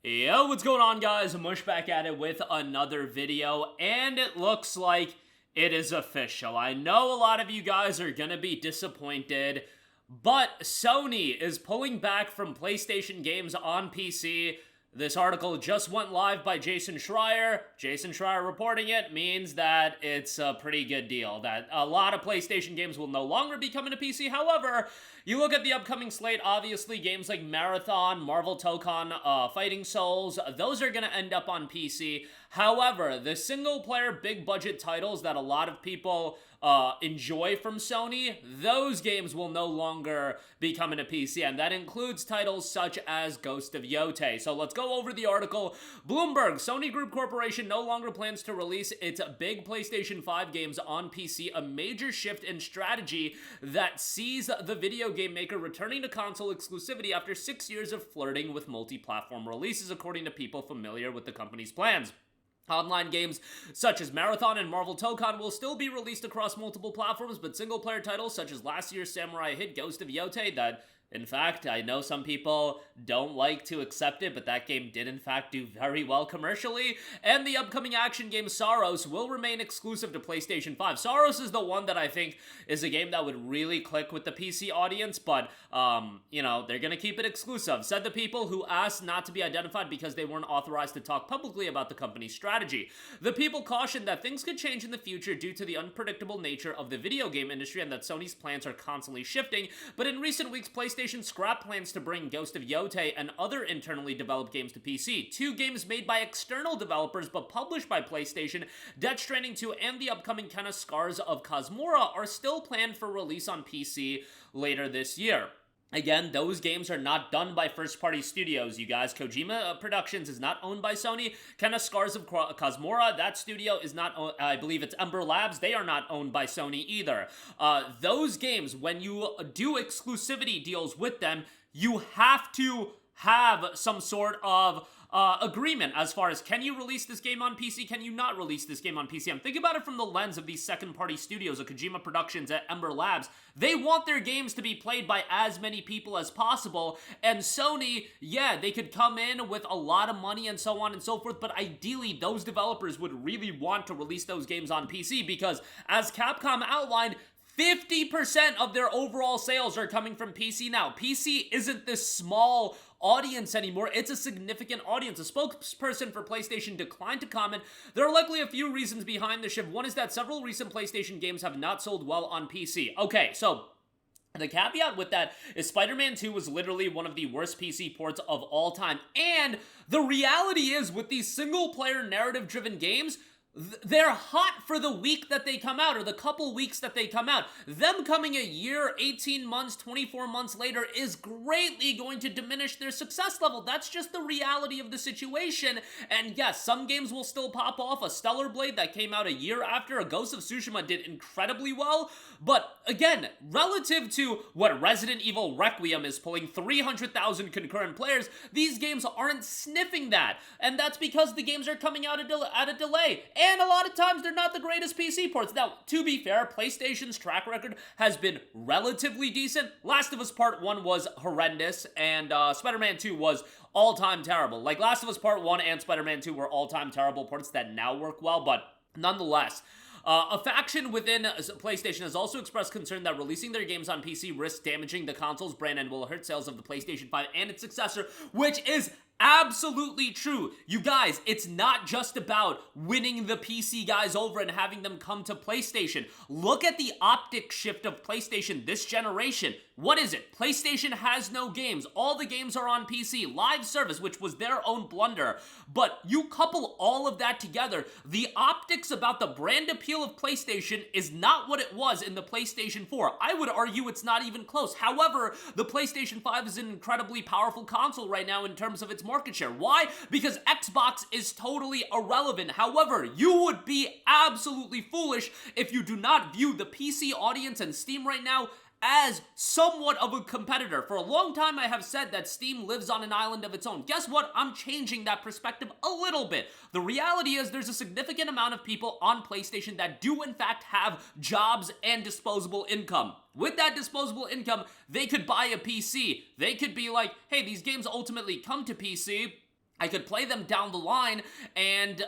Yo, what's going on, guys? Mush back at it with another video, and it looks like it is official. I know a lot of you guys are gonna be disappointed, but Sony is pulling back from PlayStation games on PC. This article just went live by Jason Schreier. Jason Schreier reporting it means that it's a pretty good deal, that a lot of PlayStation games will no longer be coming to PC. However, you look at the upcoming slate, obviously games like Marathon, Marvel Tokon, Fighting Souls, those are going to end up on PC. However, the single-player big-budget titles that a lot of people enjoy from Sony, those games will no longer be coming to PC, and that includes titles such as Ghost of Yotei. So let's go over the article. Bloomberg, Sony Group Corporation no longer plans to release its big PlayStation 5 games on PC, a major shift in strategy that sees the video game maker returning to console exclusivity after 6 years of flirting with multi-platform releases, according to people familiar with the company's plans. Online games such as Marathon and Marvel Tokon will still be released across multiple platforms, but single-player titles such as last year's samurai hit Ghost of Yotei that, in fact, I know some people don't like to accept it, but that game did in fact do very well commercially, and the upcoming action game Saros will remain exclusive to PlayStation 5. Saros is the one that I think is a game that would really click with the PC audience, but, they're gonna keep it exclusive, said the people who asked not to be identified because they weren't authorized to talk publicly about the company's strategy. The people cautioned that things could change in the future due to the unpredictable nature of the video game industry and that Sony's plans are constantly shifting, but in recent weeks, PlayStation scrapped plans to bring Ghost of Yotei and other internally developed games to PC. Two games made by external developers but published by PlayStation, Death Stranding 2 and the upcoming Kenna Scars of Cosmora, are still planned for release on PC later this year. Again, those games are not done by first-party studios, you guys. Kojima Productions is not owned by Sony. Kenna Scars of Cosmora, that studio is not owned, I believe it's Ember Labs. They are not owned by Sony either. Those games, when you do exclusivity deals with them, you have to have some sort of agreement as far as, can you release this game on PC, can you not release this game on PC? I'm thinking about it from the lens of these second-party studios, of Kojima Productions at Ember Labs. They want their games to be played by as many people as possible, and Sony, yeah, they could come in with a lot of money and so on and so forth, but ideally, those developers would really want to release those games on PC because, as Capcom outlined, 50% of their overall sales are coming from PC now. PC isn't this small audience anymore. It's a significant audience. A spokesperson for PlayStation declined to comment. There are likely a few reasons behind the shift. One is that several recent PlayStation games have not sold well on PC. Okay, so the caveat with that is Spider-Man 2 was literally one of the worst PC ports of all time. And the reality is, with these single-player narrative-driven games, they're hot for the week that they come out, or the couple weeks that they come out. Them coming a year, 18 months, 24 months later is greatly going to diminish their success level. That's just the reality of the situation. And yes, some games will still pop off. A Stellar Blade that came out a year after a Ghost of Tsushima did incredibly well. But again, relative to what Resident Evil Requiem is pulling 300,000 concurrent players, these games aren't sniffing that. And that's because the games are coming out at a delay. And a lot of times, they're not the greatest PC ports. Now, to be fair, PlayStation's track record has been relatively decent. Last of Us Part 1 was horrendous, and Spider-Man 2 was all-time terrible. Like, Last of Us Part 1 and Spider-Man 2 were all-time terrible ports that now work well, but nonetheless, a faction within PlayStation has also expressed concern that releasing their games on PC risks damaging the console's brand and will hurt sales of the PlayStation 5 and its successor, which is absolutely true. You guys, it's not just about winning the PC guys over and having them come to PlayStation. Look at the optic shift of PlayStation this generation. What is it? PlayStation has no games. All the games are on PC. Live service, which was their own blunder. But you couple all of that together, the optics about the brand appeal of PlayStation is not what it was in the PlayStation 4. I would argue it's not even close. However, the PlayStation 5 is an incredibly powerful console right now in terms of its market share. Why? Because Xbox is totally irrelevant. However, you would be absolutely foolish if you do not view the PC audience and Steam right now as somewhat of a competitor. For a long time, I have said that Steam lives on an island of its own. Guess what? I'm changing that perspective a little bit. The reality is there's a significant amount of people on PlayStation that do in fact have jobs and disposable income. With that disposable income, they could buy a PC. They could be like, hey, these games ultimately come to PC. I could play them down the line and,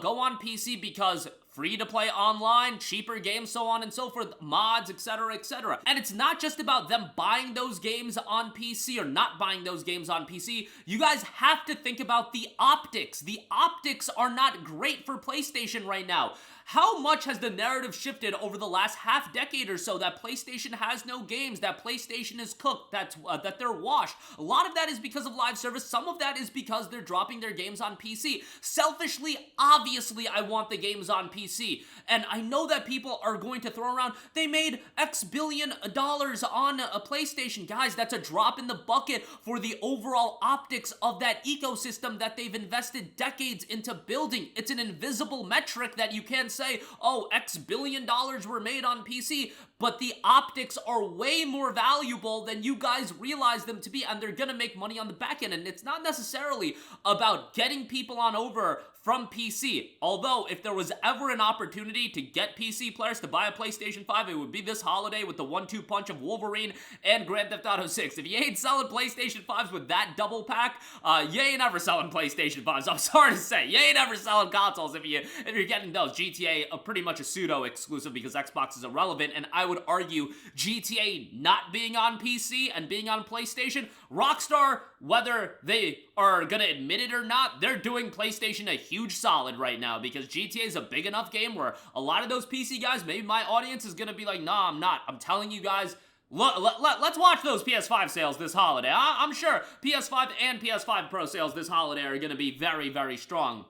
go on PC because free to play online, cheaper games, so on and so forth, mods, etc., etc. And it's not just about them buying those games on PC or not buying those games on PC. You guys have to think about the optics. The optics are not great for PlayStation right now. How much has the narrative shifted over the last half decade or so that PlayStation has no games, that PlayStation is cooked, that they're washed? A lot of that is because of live service. Some of that is because they're dropping their games on PC. Selfishly, obviously, I want the games on PC. And I know that people are going to throw around, they made X billion dollars on a PlayStation. Guys, that's a drop in the bucket for the overall optics of that ecosystem that they've invested decades into building. It's an invisible metric that you can't say, oh, X billion dollars were made on PC, but the optics are way more valuable than you guys realize them to be, and they're gonna make money on the back end. And it's not necessarily about getting people on over from PC. Although, if there was ever an opportunity to get PC players to buy a PlayStation 5, it would be this holiday with the 1-2 punch of Wolverine and Grand Theft Auto 6. If you ain't selling PlayStation 5s with that double pack, you ain't ever selling PlayStation 5s. I'm sorry to say, you ain't ever selling consoles if you're getting those. GTA are pretty much a pseudo exclusive because Xbox is irrelevant, and I would argue GTA not being on PC and being on PlayStation, Rockstar, whether they are gonna admit it or not, they're doing PlayStation a huge solid right now because GTA is a big enough game where a lot of those PC guys, maybe my audience is gonna be like, nah, I'm not. I'm telling you guys, let's watch those PS5 sales this holiday. I'm sure PS5 and PS5 Pro sales this holiday are gonna be very, very strong.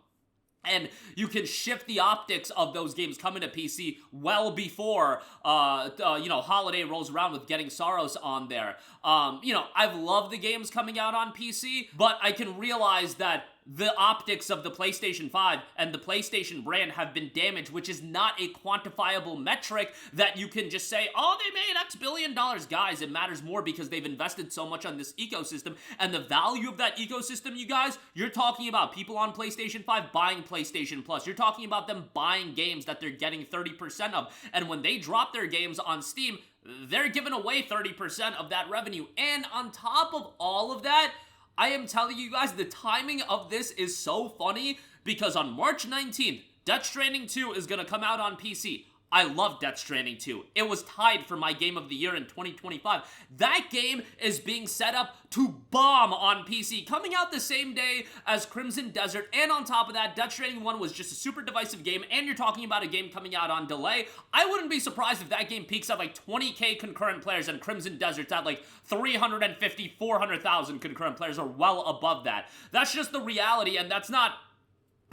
And you can shift the optics of those games coming to PC well before, holiday rolls around with Getting Sorrows on there. I've loved the games coming out on PC, but I can realize that the optics of the PlayStation 5 and the PlayStation brand have been damaged, which is not a quantifiable metric that you can just say, oh, they made X billion dollars. Guys, it matters more because they've invested so much on this ecosystem, and the value of that ecosystem, you guys, you're talking about people on PlayStation 5 buying PlayStation Plus. You're talking about them buying games that they're getting 30% of, and when they drop their games on Steam, they're giving away 30% of that revenue. And on top of all of that, I am telling you guys, the timing of this is so funny because on March 19th, Death Stranding 2 is going to come out on PC. I love Death Stranding 2. It was tied for my game of the year in 2025. That game is being set up to bomb on PC, coming out the same day as Crimson Desert, and on top of that, Death Stranding 1 was just a super divisive game, and you're talking about a game coming out on delay. I wouldn't be surprised if that game peaks at like 20k concurrent players and Crimson Desert's at like 350, 400,000 concurrent players, or well above that. That's just the reality, and that's not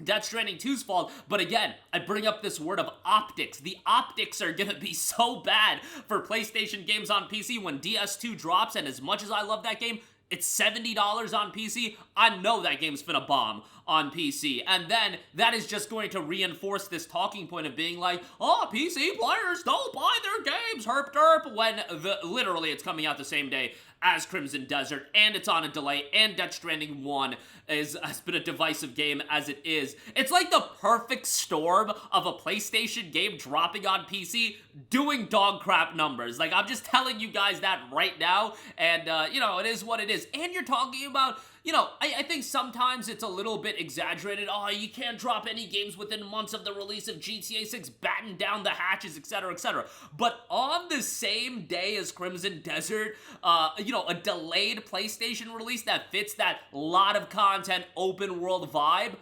Death Stranding 2's fault, but again, I bring up this word of optics. The optics are gonna be so bad for PlayStation games on PC when DS2 drops, and as much as I love that game, it's $70 on PC. I know that game's finna bomb on PC. And then that is just going to reinforce this talking point of being like, oh, PC players don't buy their games, herp derp, when literally it's coming out the same day as Crimson Desert, and it's on a delay, and Death Stranding 1 has been a divisive game as it is. It's like the perfect storm of a PlayStation game dropping on PC, doing dog crap numbers. Like, I'm just telling you guys that right now, and, it is what it is. And you're talking about, I think sometimes it's a little bit exaggerated. Oh, you can't drop any games within months of the release of GTA 6, batten down the hatches, etc., etc. But on the same day as Crimson Desert, a delayed PlayStation release that fits that lot of content, open world vibe,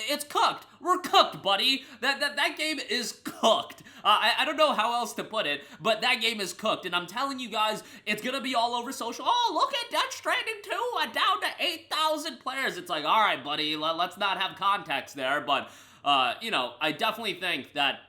it's cooked. We're cooked, buddy. That game is cooked. I don't know how else to put it, but that game is cooked, and I'm telling you guys, it's gonna be all over social. Oh, look at Death Stranding 2, down to 8,000 players. It's like, all right, buddy, let's not have context there, but, I definitely think that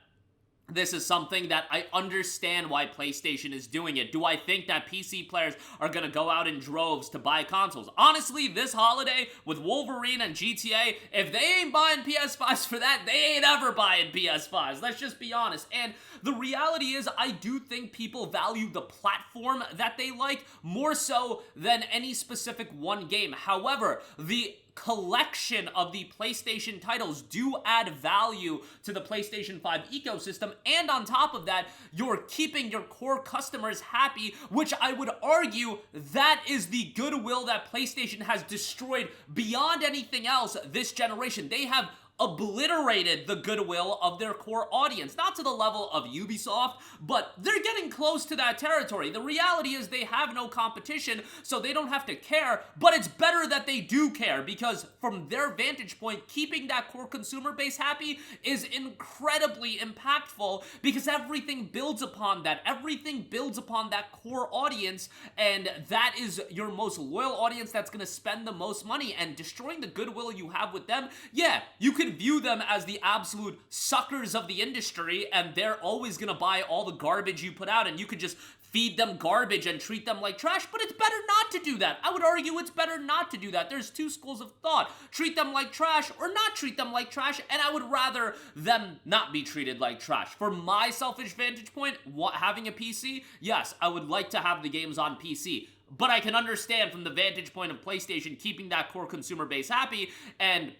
this is something that I understand why PlayStation is doing it. Do I think that PC players are gonna go out in droves to buy consoles? Honestly, this holiday, with Wolverine and GTA, if they ain't buying PS5s for that, they ain't ever buying PS5s. Let's just be honest. And the reality is, I do think people value the platform that they like more so than any specific one game. However, the collection of the PlayStation titles do add value to the PlayStation 5 ecosystem, and on top of that, you're keeping your core customers happy, which I would argue that is the goodwill that PlayStation has destroyed beyond anything else this generation. They have obliterated the goodwill of their core audience. Not to the level of Ubisoft, but they're getting close to that territory. The reality is they have no competition, so they don't have to care, but it's better that they do care, because from their vantage point, keeping that core consumer base happy is incredibly impactful, because everything builds upon that. Everything builds upon that core audience, and that is your most loyal audience that's going to spend the most money, and destroying the goodwill you have with them, yeah, you can view them as the absolute suckers of the industry, and they're always gonna buy all the garbage you put out, and you could just feed them garbage and treat them like trash, but it's better not to do that. I would argue it's better not to do that. There's two schools of thought. Treat them like trash or not treat them like trash, and I would rather them not be treated like trash. For my selfish vantage point, having a PC, yes, I would like to have the games on PC, but I can understand from the vantage point of PlayStation keeping that core consumer base happy and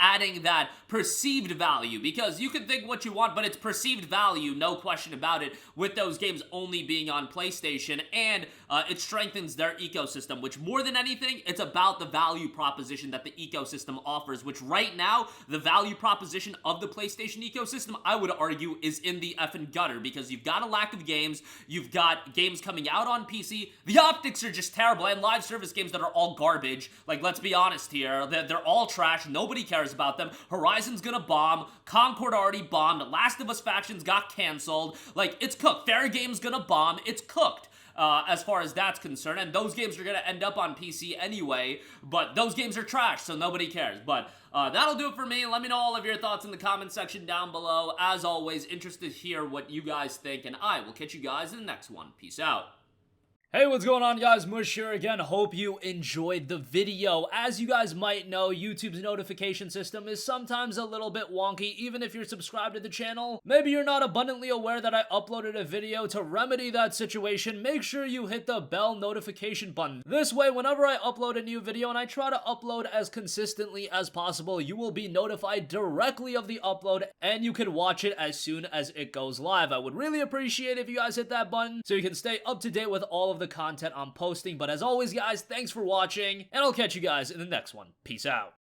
adding that perceived value, because you can think what you want, but it's perceived value, no question about it, with those games only being on PlayStation, and it strengthens their ecosystem, which more than anything, it's about the value proposition that the ecosystem offers, which right now, the value proposition of the PlayStation ecosystem, I would argue, is in the effing gutter, because you've got a lack of games, you've got games coming out on PC, the optics are just terrible, and live service games that are all garbage. Like, let's be honest here, they're all trash, nobody cares about them. Horizon's gonna bomb, Concord already bombed, Last of Us Factions got canceled, like, it's cooked. Fair Game's gonna bomb, it's cooked. As far as that's concerned, and those games are gonna end up on PC anyway, but those games are trash, so nobody cares. But that'll do it for me. Let me know all of your thoughts in the comment section down below. As always, interested to hear what you guys think, and I will catch you guys in the next one. Peace out. Hey, what's going on, guys? Mush here again. Hope you enjoyed the video. As you guys might know, YouTube's notification system is sometimes a little bit wonky, even if you're subscribed to the channel. Maybe you're not abundantly aware that I uploaded a video. To remedy that situation, make sure you hit the bell notification button. This way, whenever I upload a new video, and I try to upload as consistently as possible, you will be notified directly of the upload, and you can watch it as soon as it goes live. I would really appreciate if you guys hit that button so you can stay up to date with all of the content I'm posting. But as always, guys, thanks for watching, and I'll catch you guys in the next one. Peace out.